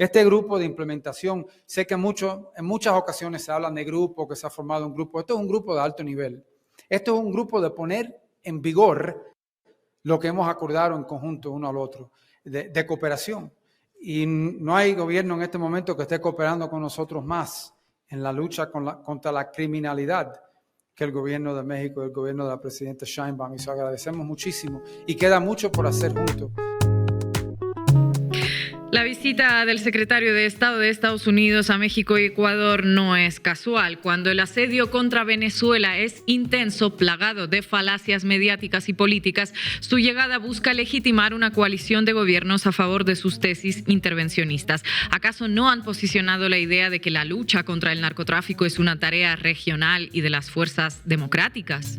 Este grupo de implementación, sé que en muchas ocasiones se habla de grupo, que se ha formado un grupo. Esto es un grupo de alto nivel. Esto es un grupo de poner en vigor lo que hemos acordado en conjunto uno al otro, de cooperación. Y no hay gobierno en este momento que esté cooperando con nosotros más en la lucha contra la criminalidad que el gobierno de México y el gobierno de la presidenta Sheinbaum. Y eso agradecemos muchísimo. Y queda mucho por hacer juntos. La visita del secretario de Estado de Estados Unidos a México y Ecuador no es casual. Cuando el asedio contra Venezuela es intenso, plagado de falacias mediáticas y políticas, su llegada busca legitimar una coalición de gobiernos a favor de sus tesis intervencionistas. ¿Acaso no han posicionado la idea de que la lucha contra el narcotráfico es una tarea regional y de las fuerzas democráticas?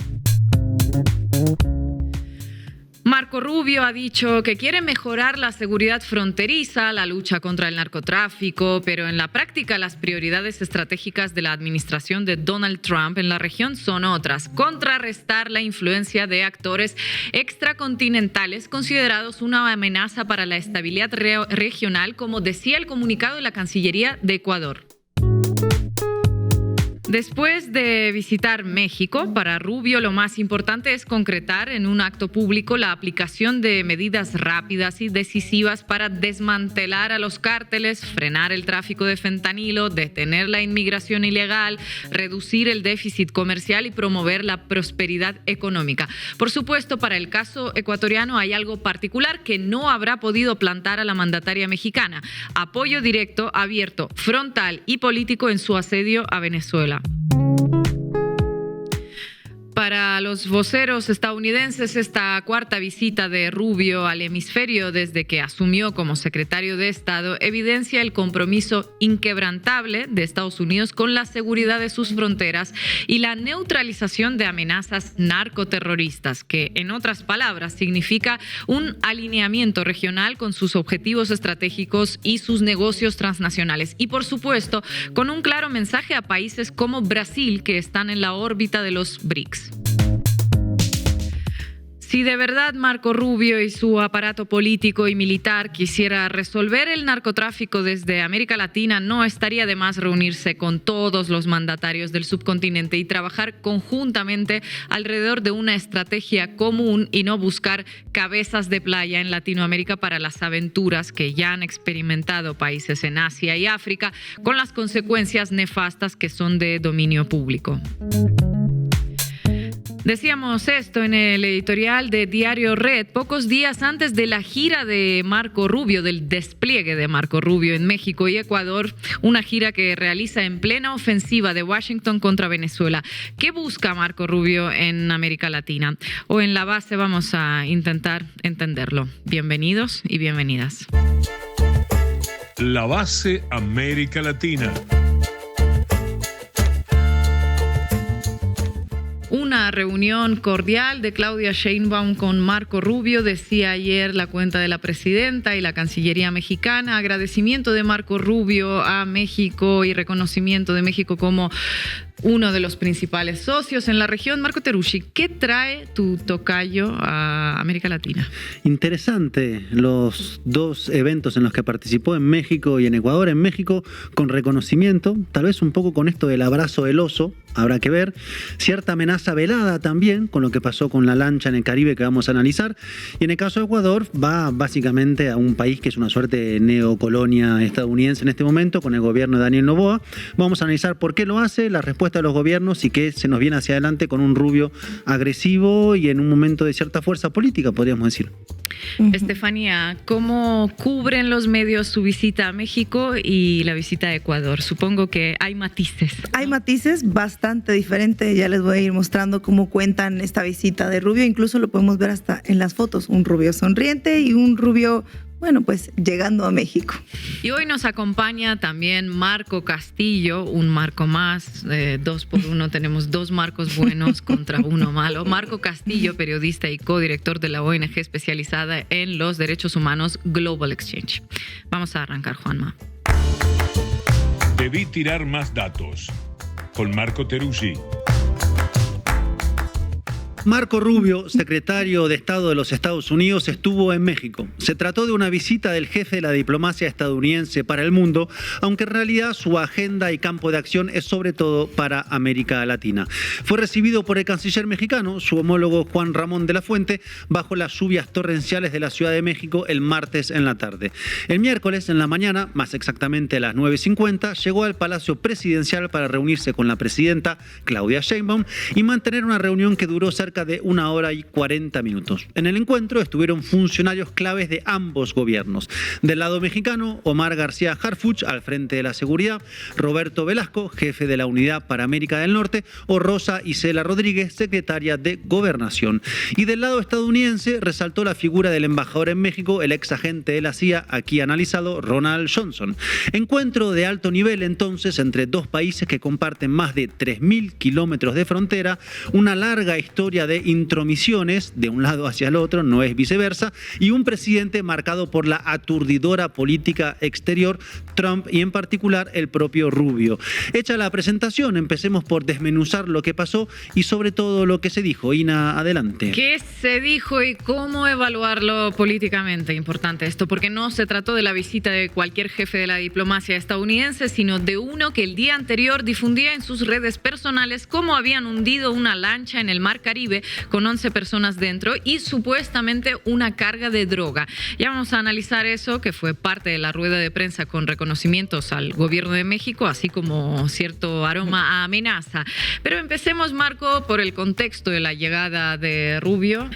Marco Rubio ha dicho que quiere mejorar la seguridad fronteriza, la lucha contra el narcotráfico, pero en la práctica las prioridades estratégicas de la administración de Donald Trump en la región son otras: contrarrestar la influencia de actores extracontinentales considerados una amenaza para la estabilidad regional, como decía el comunicado de la Cancillería de Ecuador. Después de visitar México, para Rubio lo más importante es concretar en un acto público la aplicación de medidas rápidas y decisivas para desmantelar a los cárteles, frenar el tráfico de fentanilo, detener la inmigración ilegal, reducir el déficit comercial y promover la prosperidad económica. Por supuesto, para el caso ecuatoriano hay algo particular que no habrá podido plantar a la mandataria mexicana: apoyo directo, abierto, frontal y político en su asedio a Venezuela. Para los voceros estadounidenses, esta cuarta visita de Rubio al hemisferio desde que asumió como secretario de Estado evidencia el compromiso inquebrantable de Estados Unidos con la seguridad de sus fronteras y la neutralización de amenazas narcoterroristas, que en otras palabras significa un alineamiento regional con sus objetivos estratégicos y sus negocios transnacionales. Y por supuesto, con un claro mensaje a países como Brasil, que están en la órbita de los BRICS. Si de verdad Marco Rubio y su aparato político y militar quisiera resolver el narcotráfico desde América Latina, no estaría de más reunirse con todos los mandatarios del subcontinente y trabajar conjuntamente alrededor de una estrategia común y no buscar cabezas de playa en Latinoamérica para las aventuras que ya han experimentado países en Asia y África, con las consecuencias nefastas que son de dominio público. Decíamos esto en el editorial de Diario Red pocos días antes de la gira de Marco Rubio, del despliegue de Marco Rubio en México y Ecuador, una gira que realiza en plena ofensiva de Washington contra Venezuela. ¿Qué busca Marco Rubio en América Latina? O en La Base vamos a intentar entenderlo. Bienvenidos y bienvenidas. La Base América Latina. Una reunión cordial de Claudia Sheinbaum con Marco Rubio, decía ayer la cuenta de la presidenta y la Cancillería mexicana. Agradecimiento de Marco Rubio a México y reconocimiento de México como uno de los principales socios en la región. Marco Teruggi, ¿qué trae tu tocayo a América Latina? Interesante los dos eventos en los que participó, en México y en Ecuador. En México con reconocimiento, tal vez un poco con esto del abrazo del oso, habrá que ver. Cierta amenaza velada también con lo que pasó con la lancha en el Caribe que vamos a analizar. Y en el caso de Ecuador va básicamente a un país que es una suerte de neocolonia estadounidense en este momento, con el gobierno de Daniel Noboa. Vamos a analizar por qué lo hace, la respuesta de los gobiernos y qué se nos viene hacia adelante con un Rubio agresivo y en un momento de cierta fuerza política, podríamos decir. Estefanía, ¿cómo cubren los medios su visita a México y la visita a Ecuador? Supongo que hay matices, ¿no? Hay matices bastante diferentes. Ya les voy a ir mostrando cómo cuentan esta visita de Rubio. Incluso lo podemos ver hasta en las fotos. Un Rubio sonriente y un Rubio, bueno, pues llegando a México. Y hoy nos acompaña también Marco Castillo, un Marco más, 2 por 1, tenemos 2 Marcos buenos contra uno malo. Marco Castillo, periodista y codirector de la ONG especializada en los derechos humanos Global Exchange. Vamos a arrancar, Juanma. Debí tirar más datos, con Marco Teruggi. Marco Rubio, secretario de Estado de los Estados Unidos, estuvo en México. Se trató de una visita del jefe de la diplomacia estadounidense para el mundo, aunque en realidad su agenda y campo de acción es sobre todo para América Latina. Fue recibido por el canciller mexicano, su homólogo Juan Ramón de la Fuente, bajo las lluvias torrenciales de la Ciudad de México el martes en la tarde. El miércoles en la mañana, más exactamente a las 9:50, llegó al Palacio Presidencial para reunirse con la presidenta Claudia Sheinbaum y mantener una reunión que duró cerca de 1 hora y 40 minutos. En el encuentro estuvieron funcionarios claves de ambos gobiernos. Del lado mexicano, Omar García Harfuch, al frente de la seguridad, Roberto Velasco, jefe de la Unidad para América del Norte, o Rosa Isela Rodríguez, secretaria de Gobernación. Y del lado estadounidense resaltó la figura del embajador en México, el ex agente de la CIA, aquí analizado, Ronald Johnson. Encuentro de alto nivel entonces entre dos países que comparten más de 3.000 kilómetros de frontera, una larga historia de intromisiones de un lado hacia el otro, no es viceversa, y un presidente marcado por la aturdidora política exterior, Trump, y en particular el propio Rubio. Hecha la presentación, empecemos por desmenuzar lo que pasó y sobre todo lo que se dijo. Ina, adelante. ¿Qué se dijo y cómo evaluarlo políticamente? Importante esto, porque no se trató de la visita de cualquier jefe de la diplomacia estadounidense, sino de uno que el día anterior difundía en sus redes personales cómo habían hundido una lancha en el Mar Caribe con 11 personas dentro y supuestamente una carga de droga. Ya vamos a analizar eso, que fue parte de la rueda de prensa con reconocimientos al gobierno de México, así como cierto aroma a amenaza. Pero empecemos, Marco, por el contexto de la llegada de Rubio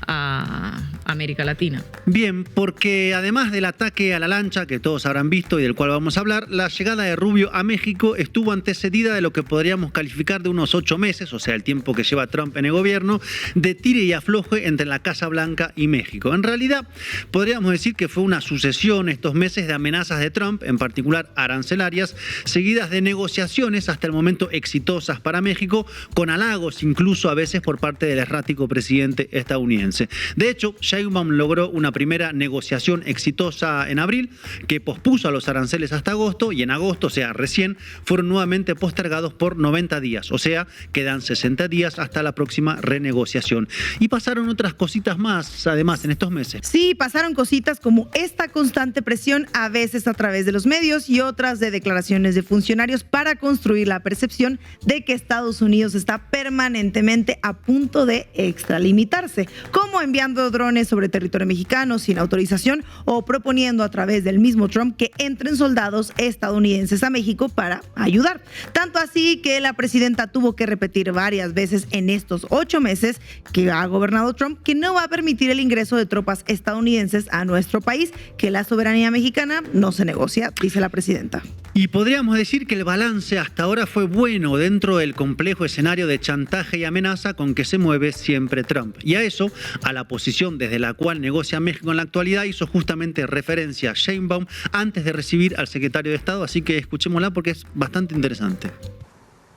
a América Latina. Bien, porque además del ataque a la lancha que todos habrán visto y del cual vamos a hablar, la llegada de Rubio a México estuvo antecedida de lo que podríamos calificar de unos 8 meses, o sea, el tiempo que lleva Trump en el gobierno, de tire y afloje entre la Casa Blanca y México. En realidad, podríamos decir que fue una sucesión estos meses de amenazas de Trump, en particular arancelarias, seguidas de negociaciones hasta el momento exitosas para México, con halagos incluso a veces por parte del errático presidente estadounidense. De hecho, Sheinbaum logró una primera negociación exitosa en abril, que pospuso a los aranceles hasta agosto, y en agosto, o sea, recién, fueron nuevamente postergados por 90 días, o sea, quedan 60 días hasta la próxima renegociación. Y pasaron otras cositas más, además, en estos meses. Sí, pasaron cositas como esta constante presión, a veces a través de los medios y otras de declaraciones de funcionarios, para construir la percepción de que Estados Unidos está permanentemente a punto de extralimitarse, como enviando drones sobre territorio mexicano sin autorización o proponiendo a través del mismo Trump que entren soldados estadounidenses a México para ayudar. Tanto así que la presidenta tuvo que repetir varias veces en estos 8 meses que ha gobernado Trump que no va a permitir el ingreso de tropas estadounidenses a nuestro país, que la soberanía mexicana no se negocia, dice la presidenta. Y podríamos decir que el balance hasta ahora fue bueno dentro del complejo escenario de chantaje y amenaza con que se mueve siempre Trump. Y a eso, a la posición desde la cual negocia México en la actualidad, hizo justamente referencia Sheinbaum antes de recibir al secretario de Estado, así que escuchémosla porque es bastante interesante.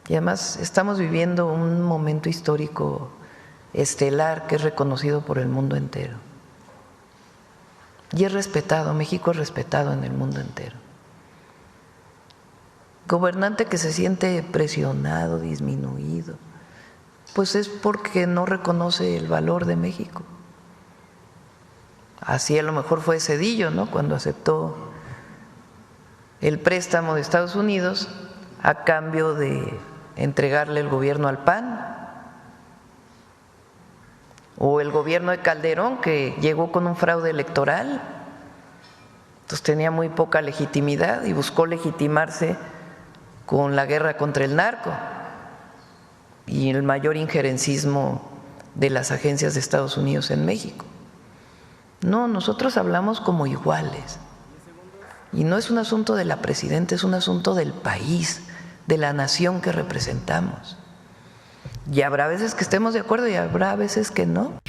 Y además estamos viviendo un momento histórico estelar que es reconocido por el mundo entero. Y es respetado, México es respetado en el mundo entero. Gobernante que se siente presionado, disminuido, pues es porque no reconoce el valor de México. Así a lo mejor fue Zedillo, ¿no?, cuando aceptó el préstamo de Estados Unidos a cambio de entregarle el gobierno al PAN. O el gobierno de Calderón, que llegó con un fraude electoral, entonces tenía muy poca legitimidad y buscó legitimarse con la guerra contra el narco y el mayor injerencismo de las agencias de Estados Unidos en México. No, nosotros hablamos como iguales. Y no es un asunto de la presidenta, es un asunto del país, de la nación que representamos. Y habrá veces que estemos de acuerdo y habrá veces que no.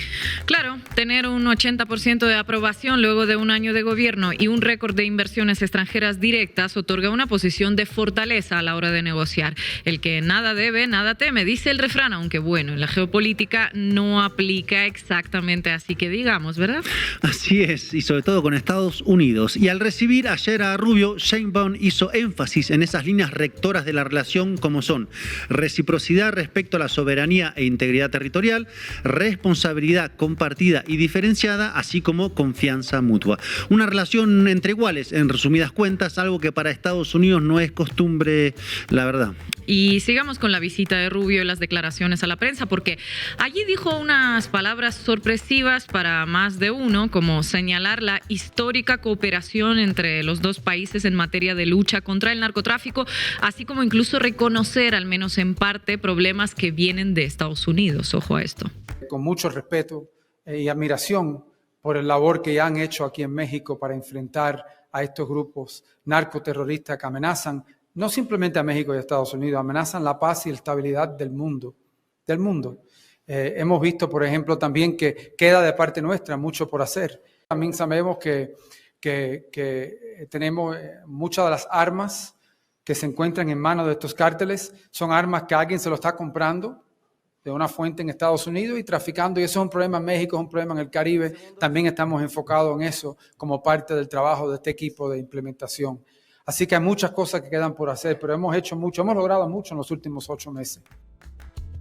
Claro, tener un 80% de aprobación luego de un año de gobierno y un récord de inversiones extranjeras directas otorga una posición de fortaleza a la hora de negociar. El que nada debe, nada teme, dice el refrán, aunque bueno, en la geopolítica no aplica exactamente así que digamos, ¿verdad? Así es, y sobre todo con Estados Unidos. Y al recibir ayer a Rubio, Sheinbaum hizo énfasis en esas líneas rectoras de la relación como son reciprocidad respecto a la soberanía e integridad territorial, responsabilidad compartida y diferenciada, así como confianza mutua. Una relación entre iguales, en resumidas cuentas, algo que para Estados Unidos no es costumbre, la verdad. Y sigamos con la visita de Rubio y las declaraciones a la prensa, porque allí dijo unas palabras sorpresivas para más de uno, como señalar la histórica cooperación entre los dos países en materia de lucha contra el narcotráfico, así como incluso reconocer, al menos en parte, problemas que vienen de Estados Unidos. Ojo a esto. Con mucho respeto y admiración por el labor que ya han hecho aquí en México para enfrentar a estos grupos narcoterroristas que amenazan no simplemente a México y a Estados Unidos, amenazan la paz y la estabilidad del mundo. Hemos visto, por ejemplo, también que queda de parte nuestra mucho por hacer. También sabemos que tenemos muchas de las armas que se encuentran en manos de estos cárteles, son armas que alguien se lo está comprando de una fuente en Estados Unidos y traficando, y eso es un problema en México, es un problema en el Caribe. También estamos enfocados en eso como parte del trabajo de este equipo de implementación. Así que hay muchas cosas que quedan por hacer, pero hemos hecho mucho, hemos logrado mucho en los últimos 8 meses.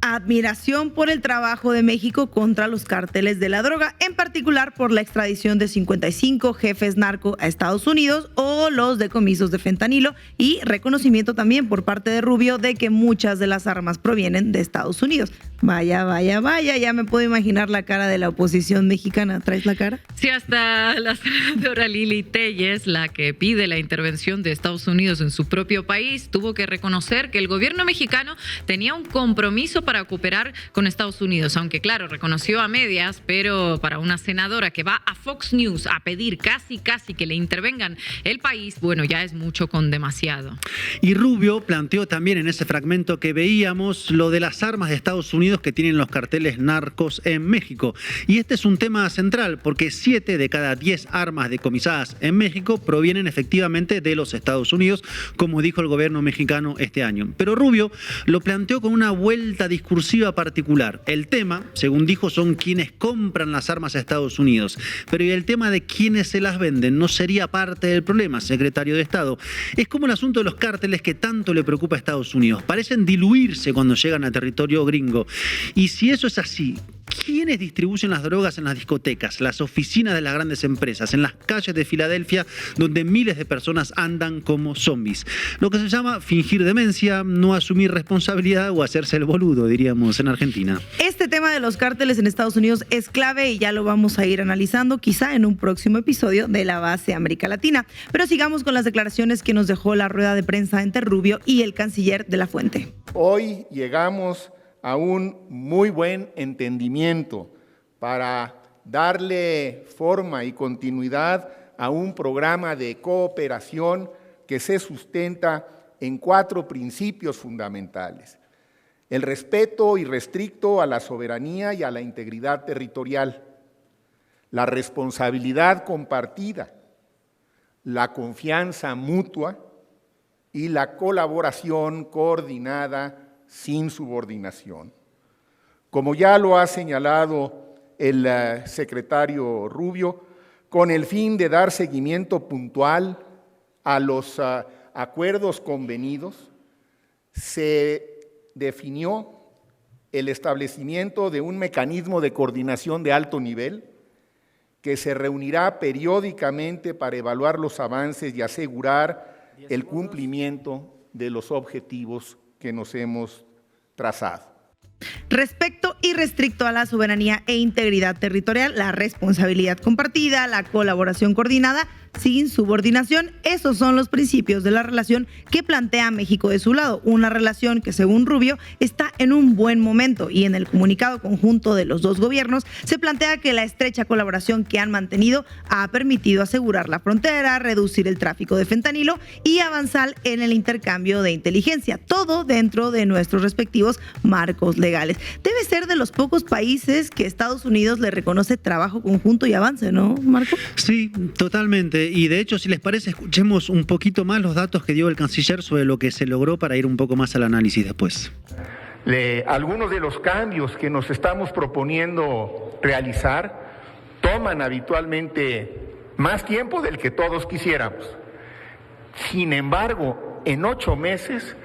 Admiración por el trabajo de México contra los cárteles de la droga, en particular por la extradición de 55 jefes narco a Estados Unidos o los decomisos de fentanilo, y reconocimiento también por parte de Rubio de que muchas de las armas provienen de Estados Unidos. Vaya, ya me puedo imaginar la cara de la oposición mexicana. ¿Traes la cara? Sí, hasta la senadora Lili Telles, la que pide la intervención de Estados Unidos en su propio país, tuvo que reconocer que el gobierno mexicano tenía un compromiso para cooperar con Estados Unidos, aunque claro, reconoció a medias, pero para una senadora que va a Fox News a pedir casi que le intervengan el país, bueno, ya es mucho con demasiado. Y Rubio planteó también en ese fragmento que veíamos lo de las armas de Estados Unidos que tienen los carteles narcos en México. Y este es un tema central porque 7 de cada 10 armas decomisadas en México provienen efectivamente de los Estados Unidos, como dijo el gobierno mexicano este año. Pero Rubio lo planteó con una vuelta discursiva particular. El tema, según dijo, son quienes compran las armas a Estados Unidos. Pero ¿y el tema de quiénes se las venden? ¿No sería parte del problema, secretario de Estado? Es como el asunto de los cárteles que tanto le preocupa a Estados Unidos. Parecen diluirse cuando llegan a territorio gringo. Y si eso es así, ¿quiénes distribuyen las drogas en las discotecas, las oficinas de las grandes empresas, en las calles de Filadelfia, donde miles de personas andan como zombies? Lo que se llama fingir demencia, no asumir responsabilidad o hacerse el boludo, diríamos en Argentina. Este tema de los cárteles en Estados Unidos es clave y ya lo vamos a ir analizando quizá en un próximo episodio de La Base América Latina. Pero sigamos con las declaraciones que nos dejó la rueda de prensa entre Rubio y el canciller de la Fuente. Hoy llegamos a un muy buen entendimiento para darle forma y continuidad a un programa de cooperación que se sustenta en 4 principios fundamentales: el respeto irrestricto a la soberanía y a la integridad territorial, la responsabilidad compartida, la confianza mutua y la colaboración coordinada sin subordinación. Como ya lo ha señalado el secretario Rubio, con el fin de dar seguimiento puntual a los acuerdos convenidos, se definió el establecimiento de un mecanismo de coordinación de alto nivel que se reunirá periódicamente para evaluar los avances y asegurar el cumplimiento de los objetivos que nos hemos trazado. Respecto irrestricto a la soberanía e integridad territorial, la responsabilidad compartida, la colaboración coordinada, sin subordinación. Esos son los principios de la relación que plantea México de su lado. Una relación que, según Rubio, está en un buen momento, y en el comunicado conjunto de los dos gobiernos se plantea que la estrecha colaboración que han mantenido ha permitido asegurar la frontera, reducir el tráfico de fentanilo y avanzar en el intercambio de inteligencia, todo dentro de nuestros respectivos marcos legales. Debe ser de los pocos países que Estados Unidos le reconoce trabajo conjunto y avance, ¿no, Marco? Sí, totalmente. Y de hecho, si les parece, escuchemos un poquito más los datos que dio el canciller sobre lo que se logró para ir un poco más al análisis después. Algunos de los cambios que nos estamos proponiendo realizar toman habitualmente más tiempo del que todos quisiéramos. Sin embargo, en 8 meses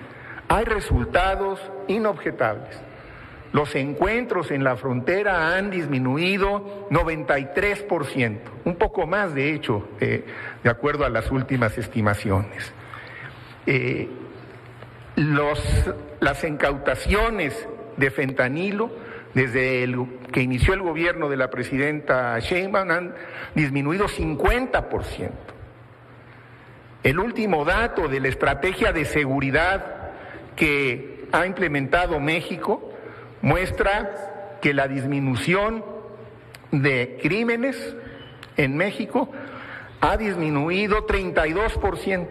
hay resultados inobjetables. Los encuentros en la frontera han disminuido 93%, un poco más de hecho, de acuerdo a las últimas estimaciones. Las incautaciones de fentanilo, desde que inició el gobierno de la presidenta Sheinbaum, han disminuido 50%. El último dato de la estrategia de seguridad que ha implementado México muestra que la disminución de crímenes en México ha disminuido 32%.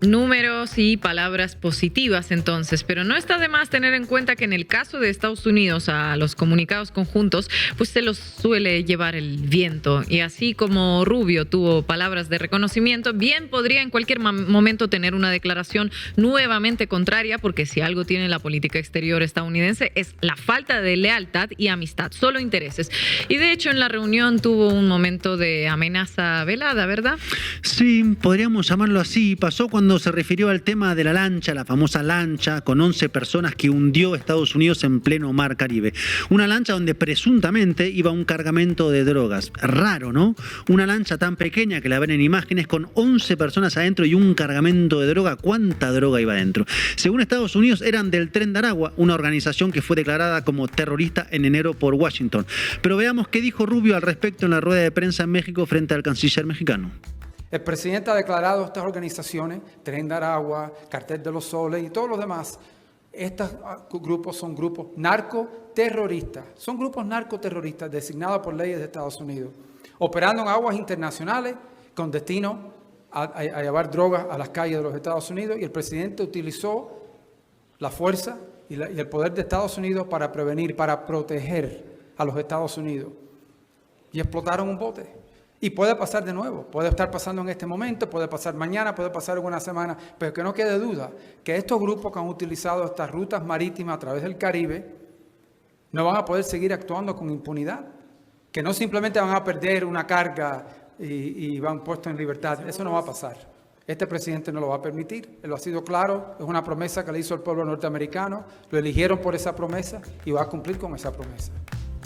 Números y palabras positivas entonces, pero no está de más tener en cuenta que en el caso de Estados Unidos a los comunicados conjuntos pues se los suele llevar el viento, y así como Rubio tuvo palabras de reconocimiento, bien podría en cualquier momento tener una declaración nuevamente contraria, porque si algo tiene la política exterior estadounidense es la falta de lealtad y amistad, solo intereses. Y de hecho en la reunión tuvo un momento de amenaza velada, ¿verdad? Sí, podríamos llamarlo así. Pasó cuando se refirió al tema de la lancha, la famosa lancha con 11 personas que hundió Estados Unidos en pleno mar Caribe. Una lancha donde presuntamente iba un cargamento de drogas. Raro, ¿no? Una lancha tan pequeña que la ven en imágenes con 11 personas adentro y un cargamento de droga. ¿Cuánta droga iba adentro? Según Estados Unidos eran del Tren de Aragua, una organización que fue declarada como terrorista en enero por Washington. Pero veamos qué dijo Rubio al respecto en la rueda de prensa en México frente al canciller mexicano. El presidente ha declarado estas organizaciones, Tren de Aragua, Cartel de los Soles y todos los demás, estos grupos son grupos narcoterroristas. Son grupos narcoterroristas designados por leyes de Estados Unidos, operando en aguas internacionales con destino a llevar drogas a las calles de los Estados Unidos, y el presidente utilizó la fuerza y el poder de Estados Unidos para prevenir, para proteger a los Estados Unidos. Y explotaron un bote. Y puede pasar de nuevo, puede estar pasando en este momento, puede pasar mañana, puede pasar en una semana, pero que no quede duda que estos grupos que han utilizado estas rutas marítimas a través del Caribe no van a poder seguir actuando con impunidad, que no simplemente van a perder una carga y van puestos en libertad. Eso no va a pasar. Este presidente no lo va a permitir, él lo ha sido claro, es una promesa que le hizo el pueblo norteamericano, lo eligieron por esa promesa y va a cumplir con esa promesa.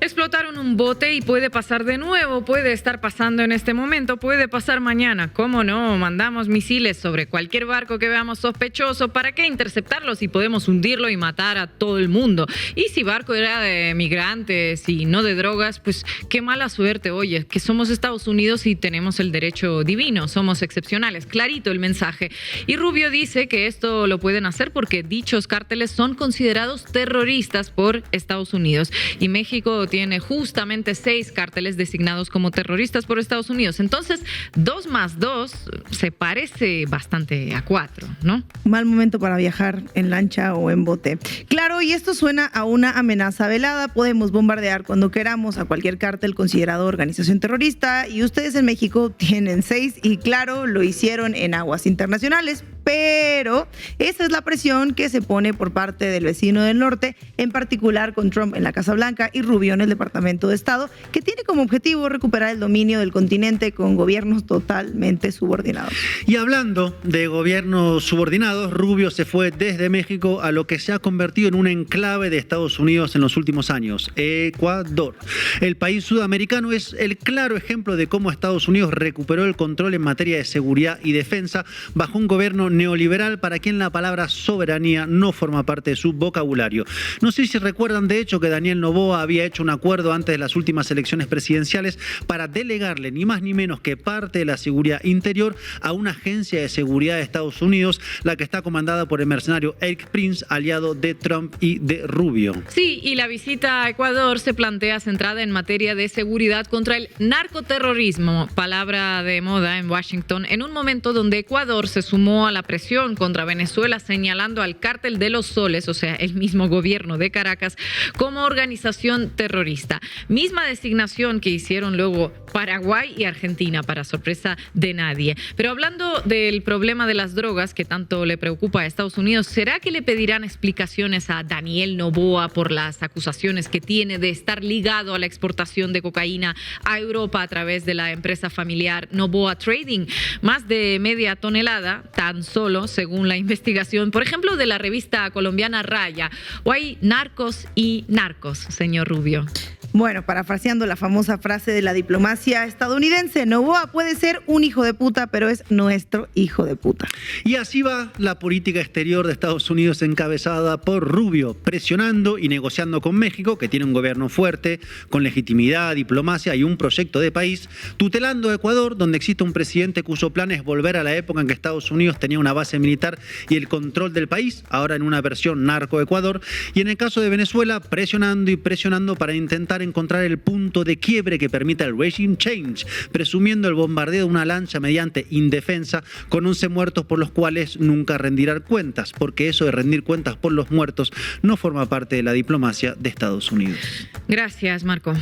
Explotaron un bote y puede pasar de nuevo, puede estar pasando en este momento, puede pasar mañana. ¿Cómo no? Mandamos misiles sobre cualquier barco que veamos sospechoso. ¿Para qué interceptarlo si podemos hundirlo y matar a todo el mundo? Y si barco era de migrantes y no de drogas, pues qué mala suerte. Oye, que somos Estados Unidos y tenemos el derecho divino, somos excepcionales. Clarito el mensaje. Y Rubio dice que esto lo pueden hacer porque dichos cárteles son considerados terroristas por Estados Unidos. Y México tiene justamente 6 cárteles designados como terroristas por Estados Unidos. Entonces, 2 más 2 se parece bastante a 4, ¿no? Mal momento para viajar en lancha o en bote. Claro, y esto suena a una amenaza velada. Podemos bombardear cuando queramos a cualquier cártel considerado organización terrorista, y ustedes en México tienen 6 y claro, lo hicieron en aguas internacionales. Pero esa es la presión que se pone por parte del vecino del norte, en particular con Trump en la Casa Blanca y Rubio en el Departamento de Estado, que tiene como objetivo recuperar el dominio del continente con gobiernos totalmente subordinados. Y hablando de gobiernos subordinados, Rubio se fue desde México a lo que se ha convertido en un enclave de Estados Unidos en los últimos años, Ecuador. El país sudamericano es el claro ejemplo de cómo Estados Unidos recuperó el control en materia de seguridad y defensa bajo un gobierno neoliberal para quien la palabra soberanía no forma parte de su vocabulario. No sé si recuerdan, de hecho, que Daniel Noboa había hecho un acuerdo antes de las últimas elecciones presidenciales para delegarle ni más ni menos que parte de la seguridad interior a una agencia de seguridad de Estados Unidos, la que está comandada por el mercenario Erik Prince, aliado de Trump y de Rubio. Sí, y la visita a Ecuador se plantea centrada en materia de seguridad contra el narcoterrorismo, palabra de moda en Washington, en un momento donde Ecuador se sumó a la presión contra Venezuela señalando al Cártel de los Soles, o sea, el mismo gobierno de Caracas, como organización terrorista. Misma designación que hicieron luego Paraguay y Argentina, para sorpresa de nadie. Pero hablando del problema de las drogas que tanto le preocupa a Estados Unidos, ¿será que le pedirán explicaciones a Daniel Noboa por las acusaciones que tiene de estar ligado a la exportación de cocaína a Europa a través de la empresa familiar Noboa Trading? Más de media tonelada, tan solo, según la investigación, por ejemplo, de la revista colombiana Raya. ¿O hay narcos y narcos, señor Rubio? Bueno, parafraseando la famosa frase de la diplomacia estadounidense, Noboa puede ser un hijo de puta, pero es nuestro hijo de puta. Y así va la política exterior de Estados Unidos encabezada por Rubio, presionando y negociando con México, que tiene un gobierno fuerte, con legitimidad, diplomacia y un proyecto de país, tutelando a Ecuador, donde existe un presidente cuyo plan es volver a la época en que Estados Unidos tenía una base militar y el control del país, ahora en una versión narco-Ecuador, y en el caso de Venezuela, presionando y presionando para intentar encontrar el punto de quiebre que permita el regime change, presumiendo el bombardeo de una lancha mediante indefensa con 11 muertos por los cuales nunca rendirán cuentas, porque eso de rendir cuentas por los muertos no forma parte de la diplomacia de Estados Unidos. Gracias, Marco.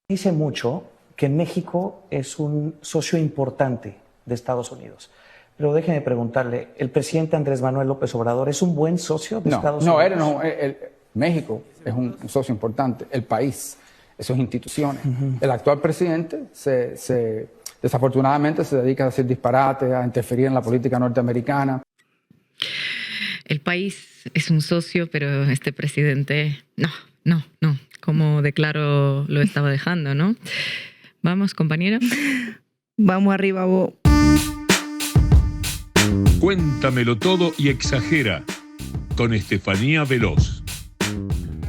Dice mucho que México es un socio importante de Estados Unidos. Pero déjeme preguntarle, ¿el presidente Andrés Manuel López Obrador es un buen socio de Estados Unidos? México es un socio importante, el país, esas instituciones. El actual presidente desafortunadamente se dedica a decir disparates, a interferir en la política norteamericana. El país es un socio, pero este presidente no. Como de claro lo estaba dejando, ¿no? Vamos, compañera. Vamos arriba, vos. Cuéntamelo todo y exagera con Estefanía Veloz.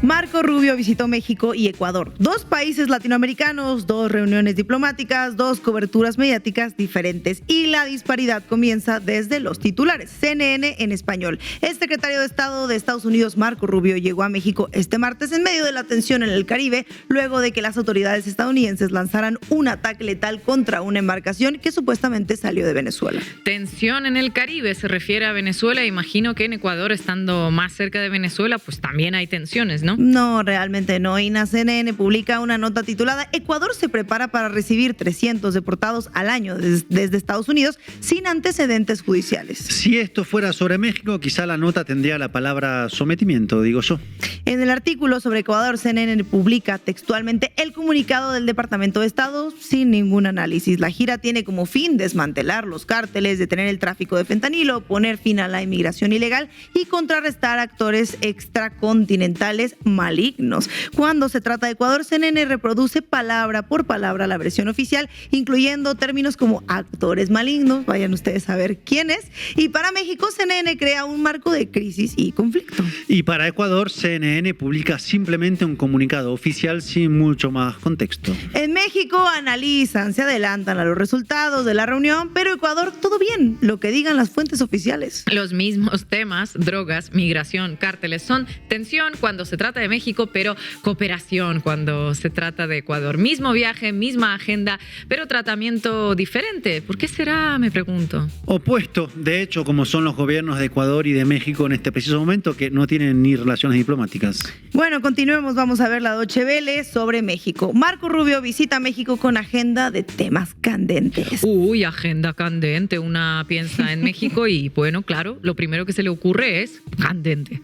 Marco Rubio visitó México y Ecuador, 2 países latinoamericanos, 2 reuniones diplomáticas, 2 coberturas mediáticas diferentes, y la disparidad comienza desde los titulares. CNN en español. El secretario de Estado de Estados Unidos, Marco Rubio, llegó a México este martes en medio de la tensión en el Caribe, luego de que las autoridades estadounidenses lanzaran un ataque letal contra una embarcación que supuestamente salió de Venezuela. Tensión en el Caribe, se refiere a Venezuela. Imagino que en Ecuador, estando más cerca de Venezuela, pues también hay tensiones, ¿no? No, realmente no. Y la CNN publica una nota titulada Ecuador se prepara para recibir 300 deportados al año desde Estados Unidos sin antecedentes judiciales. Si esto fuera sobre México, quizá la nota tendría la palabra sometimiento, digo yo. En el artículo sobre Ecuador, CNN publica textualmente el comunicado del Departamento de Estado sin ningún análisis. La gira tiene como fin desmantelar los cárteles, detener el tráfico de fentanilo, poner fin a la inmigración ilegal y contrarrestar actores extracontinentales malignos. Cuando se trata de Ecuador, CNN reproduce palabra por palabra la versión oficial, incluyendo términos como actores malignos, vayan ustedes a ver quién es, y para México, CNN crea un marco de crisis y conflicto. Y para Ecuador, CNN publica simplemente un comunicado oficial sin mucho más contexto. En México analizan, se adelantan a los resultados de la reunión, pero Ecuador, todo bien, lo que digan las fuentes oficiales. Los mismos temas, drogas, migración, cárteles, son tensión cuando se trata de México, pero cooperación cuando se trata de Ecuador. Mismo viaje, misma agenda, pero tratamiento diferente. ¿Por qué será, me pregunto? Opuesto, de hecho, como son los gobiernos de Ecuador y de México en este preciso momento, que no tienen ni relaciones diplomáticas. Bueno, continuemos, vamos a ver la Deutsche Welle sobre México. Marco Rubio visita México con agenda de temas candentes. Uy, agenda candente. Una piensa en México y, bueno, claro, lo primero que se le ocurre es candente.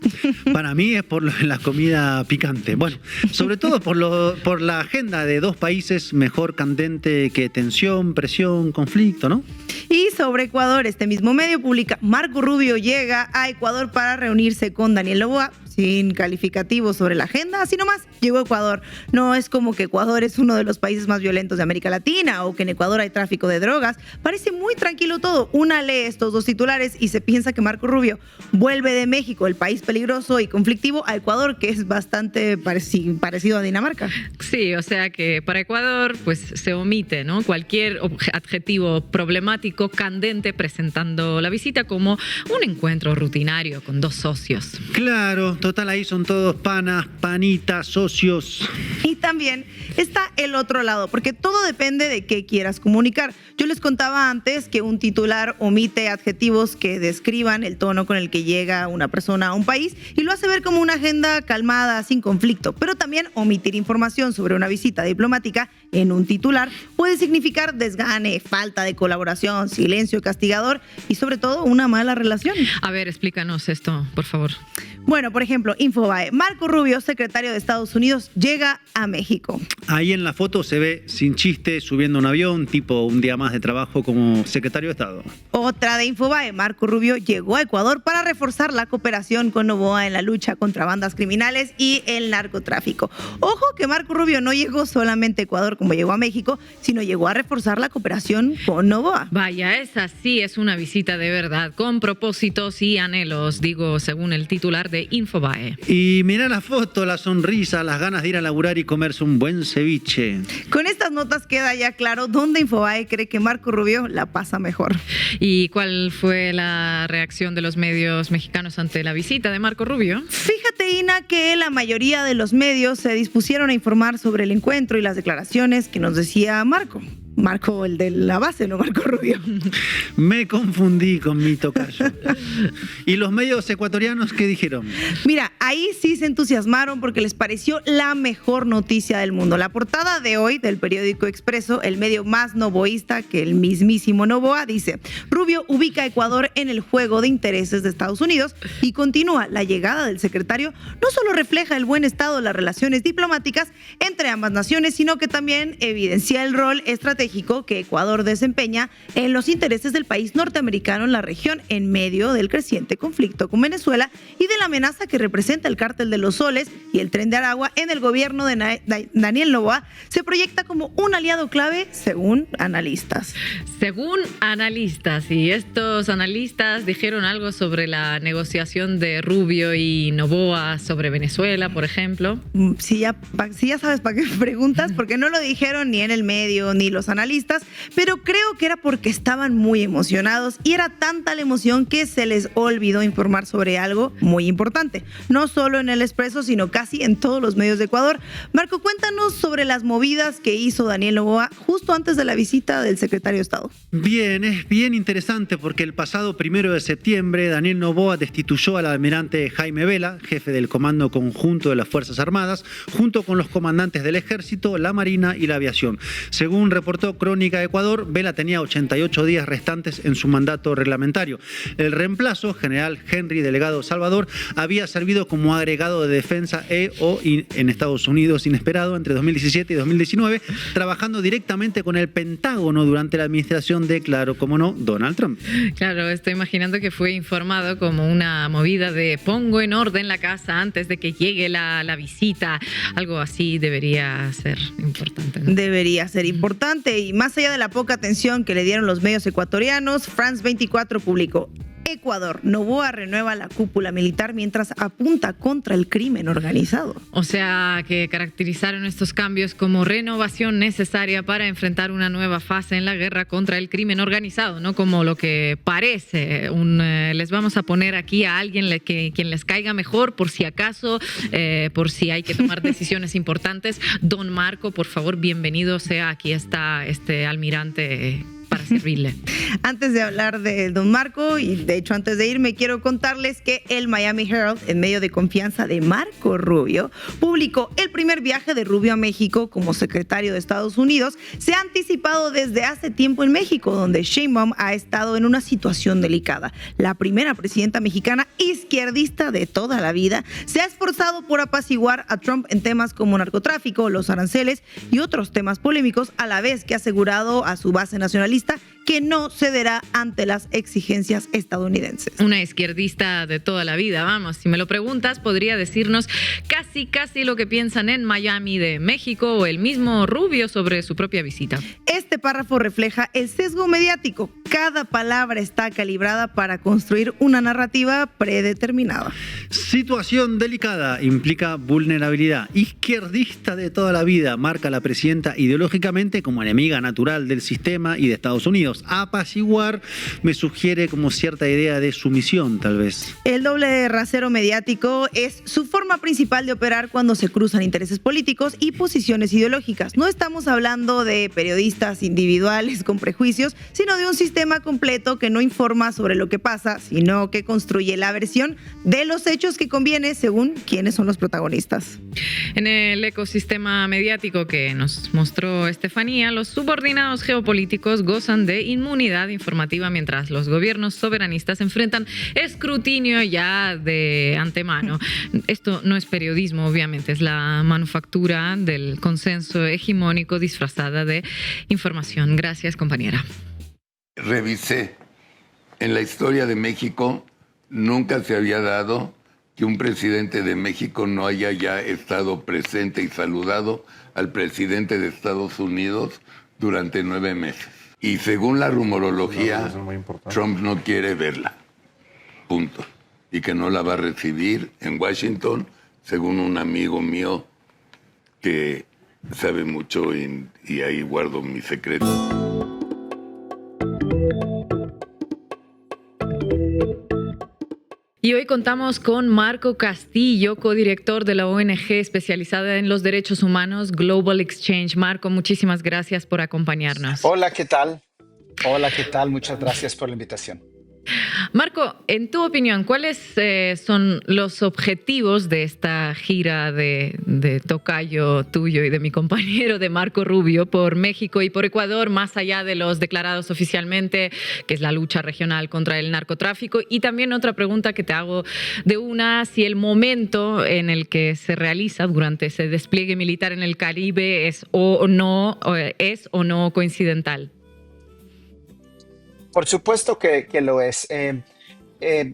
Para mí es por la comida comida picante. Bueno, sobre todo por la agenda de dos países mejor candente que tensión, presión, conflicto, ¿no? Y sobre Ecuador, este mismo medio publica: Marco Rubio llega a Ecuador para reunirse con Daniel Noboa. Sin calificativos sobre la agenda, así nomás llegó a Ecuador. No es como que Ecuador es uno de los países más violentos de América Latina o que en Ecuador hay tráfico de drogas. Parece muy tranquilo todo. Una lee estos dos titulares y se piensa que Marco Rubio vuelve de México, el país peligroso y conflictivo, a Ecuador, que es bastante parecido a Dinamarca. Sí, o sea que para Ecuador pues se omite, ¿no?, cualquier adjetivo problemático, candente, presentando la visita como un encuentro rutinario con dos socios. Claro, total, ahí son todos panas, panitas, socios. Y también está el otro lado, porque todo depende de qué quieras comunicar. Yo les contaba antes que un titular omite adjetivos que describan el tono con el que llega una persona a un país y lo hace ver como una agenda calmada, sin conflicto. Pero también omitir información sobre una visita diplomática en un titular puede significar desgane, falta de colaboración, silencio castigador y sobre todo una mala relación. A ver, explícanos esto, por favor. Bueno, por ejemplo, Infobae. Marco Rubio, secretario de Estados Unidos, llega a México. Ahí en la foto se ve sin chiste subiendo un avión, tipo un día más de trabajo como secretario de Estado. Otra de Infobae. Marco Rubio llegó a Ecuador para reforzar la cooperación con Noboa en la lucha contra bandas criminales y el narcotráfico. Ojo que Marco Rubio no llegó solamente a Ecuador como llegó a México, sino llegó a reforzar la cooperación con Noboa. Vaya, esa sí es una visita de verdad, con propósitos y anhelos, digo, según el titular de Infobae. Y mira la foto, la sonrisa, las ganas de ir a laburar y comerse un buen ceviche. Con estas notas queda ya claro dónde Infobae cree que Marco Rubio la pasa mejor. ¿Y cuál fue la reacción de los medios mexicanos ante la visita de Marco Rubio? Fíjate, Ina, que la mayoría de los medios se dispusieron a informar sobre el encuentro y las declaraciones que nos decía Marco. Marco, el de la base, no Marco Rubio. Me confundí con mi tocayo. ¿Y los medios ecuatorianos qué dijeron? Mira, ahí sí se entusiasmaron porque les pareció la mejor noticia del mundo. La portada de hoy del periódico Expreso, el medio más noboísta que el mismísimo Noboa, dice: Rubio ubica a Ecuador en el juego de intereses de Estados Unidos y continúa. La llegada del secretario no solo refleja el buen estado de las relaciones diplomáticas entre ambas naciones, sino que también evidencia el rol estratégico que Ecuador desempeña en los intereses del país norteamericano en la región en medio del creciente conflicto con Venezuela y de la amenaza que representa el cártel de los soles y el Tren de Aragua en el gobierno de Daniel Noboa. Se proyecta como un aliado clave según analistas. Según analistas, y estos analistas dijeron algo sobre la negociación de Rubio y Noboa sobre Venezuela, por ejemplo. Si ya sabes para qué preguntas, porque no lo dijeron ni en el medio ni los analistas, pero creo que era porque estaban muy emocionados y era tanta la emoción que se les olvidó informar sobre algo muy importante, no solo en el Expreso, sino casi en todos los medios de Ecuador. Marco, cuéntanos sobre las movidas que hizo Daniel Noboa justo antes de la visita del secretario de Estado. Bien, es bien interesante porque el pasado 1 de septiembre Daniel Noboa destituyó al almirante Jaime Vela, jefe del Comando Conjunto de las Fuerzas Armadas, junto con los comandantes del Ejército, la Marina y la Aviación. Según reportó Crónica de Ecuador, Vela tenía 88 días restantes en su mandato reglamentario. El reemplazo, general Henry Delegado Salvador, había servido como agregado de defensa en Estados Unidos inesperado entre 2017 y 2019, trabajando directamente con el Pentágono durante la administración de, claro, como no, Donald Trump. Claro, estoy imaginando que fue informado como una movida de pongo en orden la casa antes de que llegue la visita. Algo así debería ser importante, ¿no? Debería ser importante. Y más allá de la poca atención que le dieron los medios ecuatorianos, France 24 publicó: Ecuador, Noboa renueva la cúpula militar mientras apunta contra el crimen organizado. O sea, que caracterizaron estos cambios como renovación necesaria para enfrentar una nueva fase en la guerra contra el crimen organizado, no como lo que parece. Les vamos a poner aquí a alguien quien les caiga mejor, por si acaso, por si hay que tomar decisiones importantes. Don Marco, por favor, bienvenido sea. Aquí está este almirante para para servirle. Antes de hablar de don Marco, y de hecho antes de irme, quiero contarles que el Miami Herald, en medio de confianza de Marco Rubio, publicó el primer viaje de Rubio a México como secretario de Estados Unidos. Se ha anticipado desde hace tiempo en México, donde Sheinbaum ha estado en una situación delicada. La primera presidenta mexicana izquierdista de toda la vida se ha esforzado por apaciguar a Trump en temas como narcotráfico, los aranceles y otros temas polémicos, a la vez que ha asegurado a su base nacionalista que no cederá ante las exigencias estadounidenses. Una izquierdista de toda la vida, vamos, si me lo preguntas, podría decirnos casi lo que piensan en Miami de México o el mismo Rubio sobre su propia visita. Este párrafo refleja el sesgo mediático. Cada palabra está calibrada para construir una narrativa predeterminada. Situación delicada implica vulnerabilidad. Izquierdista de toda la vida marca a la presidenta ideológicamente como enemiga natural del sistema y de Estados Unidos. Apaciguar me sugiere como cierta idea de sumisión, tal vez. El doble rasero mediático es su forma principal de operar cuando se cruzan intereses políticos y posiciones ideológicas. No estamos hablando de periodistas individuales con prejuicios, sino de un sistema completo que no informa sobre lo que pasa, sino que construye la versión de los hechos que conviene según quiénes son los protagonistas. En el ecosistema mediático que nos mostró Estefanía, los subordinados geopolíticos gozan de inmunidad informativa mientras los gobiernos soberanistas enfrentan escrutinio ya de antemano. Esto no es periodismo, obviamente, es la manufactura del consenso hegemónico disfrazada de información. Gracias, compañera. Revisé. En la historia de México nunca se había dado que un presidente de México no haya ya estado presente y saludado al presidente de Estados Unidos durante 9 meses. Y según la rumorología, Trump no quiere verla. Punto. Y que no la va a recibir en Washington, según un amigo mío que sabe mucho y ahí guardo mi secreto. Y hoy contamos con Marco Castillo, codirector de la ONG especializada en los derechos humanos Global Exchange. Marco, muchísimas gracias por acompañarnos. Hola, ¿qué tal? Hola, ¿qué tal? Muchas gracias por la invitación. Marco, en tu opinión, ¿cuáles son los objetivos de esta gira de tocayo tuyo y de mi compañero de Marco Rubio por México y por Ecuador, más allá de los declarados oficialmente, que es la lucha regional contra el narcotráfico? Y también otra pregunta que te hago si el momento en el que se realiza durante ese despliegue militar en el Caribe es o no coincidental. Por supuesto que lo es.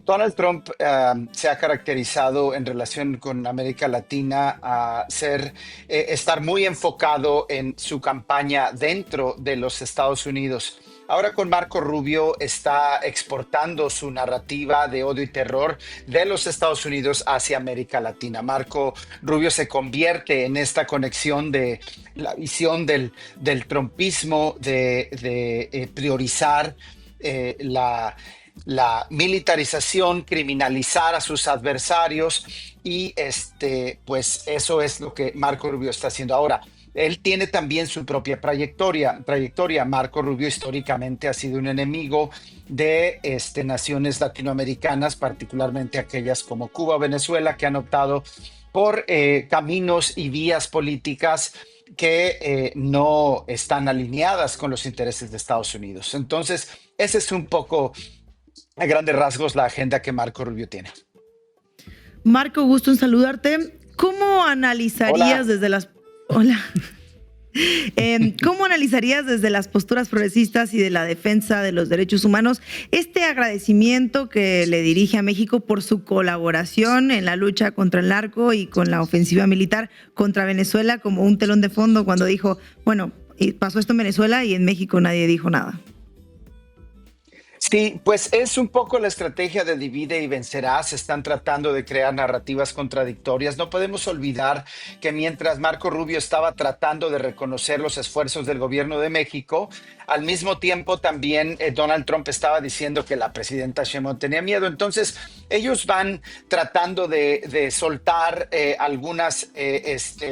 Donald Trump se ha caracterizado en relación con América Latina a estar muy enfocado en su campaña dentro de los Estados Unidos. Ahora con Marco Rubio está exportando su narrativa de odio y terror de los Estados Unidos hacia América Latina. Marco Rubio se convierte en esta conexión de la visión del trumpismo, de priorizar la militarización, criminalizar a sus adversarios y pues eso es lo que Marco Rubio está haciendo ahora. Él tiene también su propia trayectoria. Marco Rubio históricamente ha sido un enemigo de naciones latinoamericanas, particularmente aquellas como Cuba o Venezuela, que han optado por caminos y vías políticas que no están alineadas con los intereses de Estados Unidos. Entonces, ese es un poco, a grandes rasgos, la agenda que Marco Rubio tiene. Marco, gusto en saludarte. ¿Cómo analizarías desde las... Hola. ¿Cómo analizarías desde las posturas progresistas y de la defensa de los derechos humanos este agradecimiento que le dirige a México por su colaboración en la lucha contra el narco y con la ofensiva militar contra Venezuela como un telón de fondo cuando dijo, bueno, pasó esto en Venezuela y en México nadie dijo nada? Sí, pues es un poco la estrategia de divide y vencerás. Están tratando de crear narrativas contradictorias. No podemos olvidar que mientras Marco Rubio estaba tratando de reconocer los esfuerzos del gobierno de México, al mismo tiempo también Donald Trump estaba diciendo que la presidenta Sheinbaum tenía miedo. Entonces ellos van tratando de soltar algunas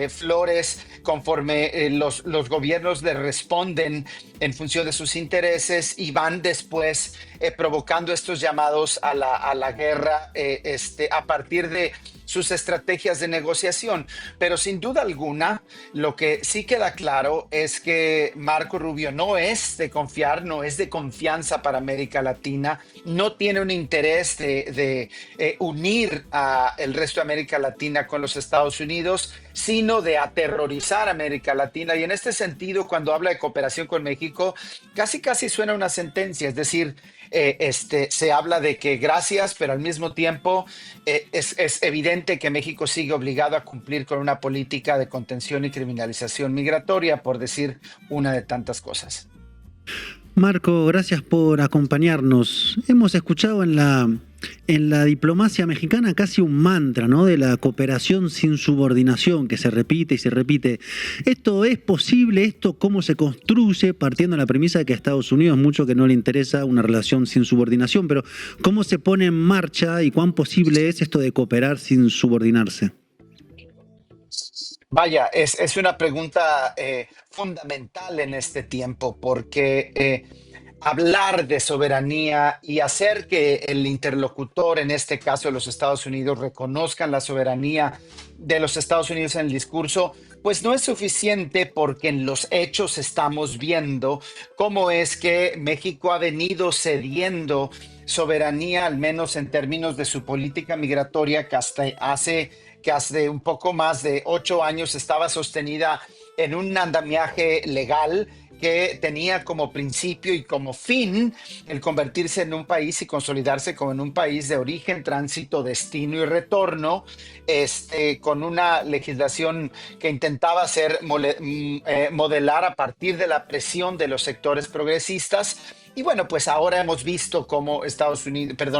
flores conforme los gobiernos le responden en función de sus intereses y van después provocando estos llamados a la guerra a partir de sus estrategias de negociación. Pero sin duda alguna, lo que sí queda claro es que Marco Rubio no es de confiar, no es de confianza para América Latina, no tiene un interés de unir a el resto de América Latina con los Estados Unidos, sino de aterrorizar a América Latina. Y en este sentido, cuando habla de cooperación con México, casi suena una sentencia, es decir, se habla de que gracias, pero al mismo tiempo es evidente que México sigue obligado a cumplir con una política de contención y criminalización migratoria, por decir una de tantas cosas. Marco, gracias por acompañarnos. Hemos escuchado en la diplomacia mexicana casi un mantra, ¿no?, de la cooperación sin subordinación, que se repite y se repite. ¿Esto es posible? ¿Esto cómo se construye? Partiendo de la premisa de que a Estados Unidos mucho que no le interesa una relación sin subordinación, pero ¿cómo se pone en marcha y cuán posible es esto de cooperar sin subordinarse? Vaya, es una pregunta fundamental en este tiempo, porque hablar de soberanía y hacer que el interlocutor, en este caso los Estados Unidos, reconozcan la soberanía de los Estados Unidos en el discurso, pues no es suficiente, porque en los hechos estamos viendo cómo es que México ha venido cediendo soberanía, al menos en términos de su política migratoria, que hace un poco más de 8 años estaba sostenida en un andamiaje legal que tenía como principio y como fin el convertirse en un país y consolidarse como en un país de origen, tránsito, destino y retorno, con una legislación que intentaba modelar a partir de la presión de los sectores progresistas. Y bueno, pues ahora hemos visto cómo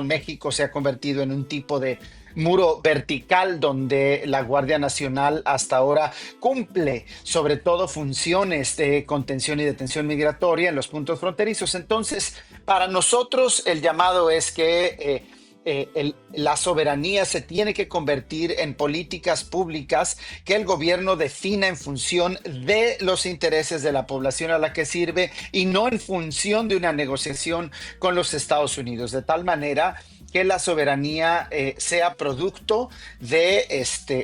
México se ha convertido en un tipo de muro vertical donde la Guardia Nacional hasta ahora cumple sobre todo funciones de contención y detención migratoria en los puntos fronterizos. Entonces, para nosotros el llamado es que la soberanía se tiene que convertir en políticas públicas que el gobierno defina en función de los intereses de la población a la que sirve y no en función de una negociación con los Estados Unidos, de tal manera que la soberanía sea producto de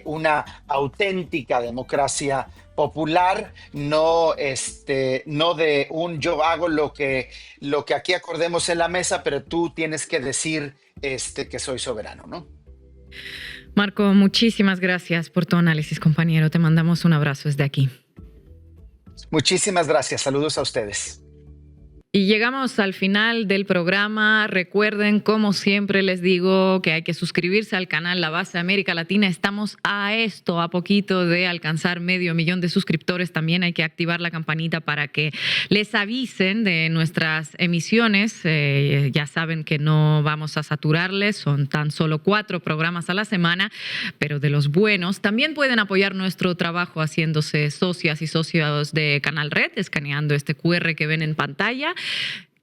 una auténtica democracia popular, no de un yo hago lo que aquí acordemos en la mesa, pero tú tienes que decir que soy soberano, ¿no? Marco, muchísimas gracias por tu análisis, compañero. Te mandamos un abrazo desde aquí. Muchísimas gracias. Saludos a ustedes. Y llegamos al final del programa. Recuerden, como siempre les digo, que hay que suscribirse al canal La Base de América Latina. Estamos a poquito de alcanzar 500,000 de suscriptores. También hay que activar la campanita para que les avisen de nuestras emisiones. Ya saben que no vamos a saturarles, son tan solo 4 programas a la semana, pero de los buenos. También pueden apoyar nuestro trabajo haciéndose socias y socios de Canal Red, escaneando este QR que ven en pantalla.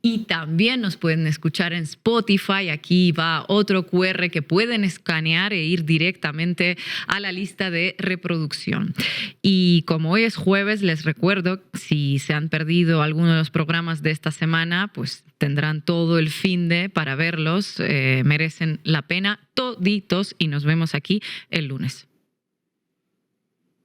Y también nos pueden escuchar en Spotify. Aquí va otro QR que pueden escanear e ir directamente a la lista de reproducción. Y como hoy es jueves, les recuerdo, si se han perdido alguno de los programas de esta semana, pues tendrán todo el finde para verlos. Merecen la pena toditos y nos vemos aquí el lunes.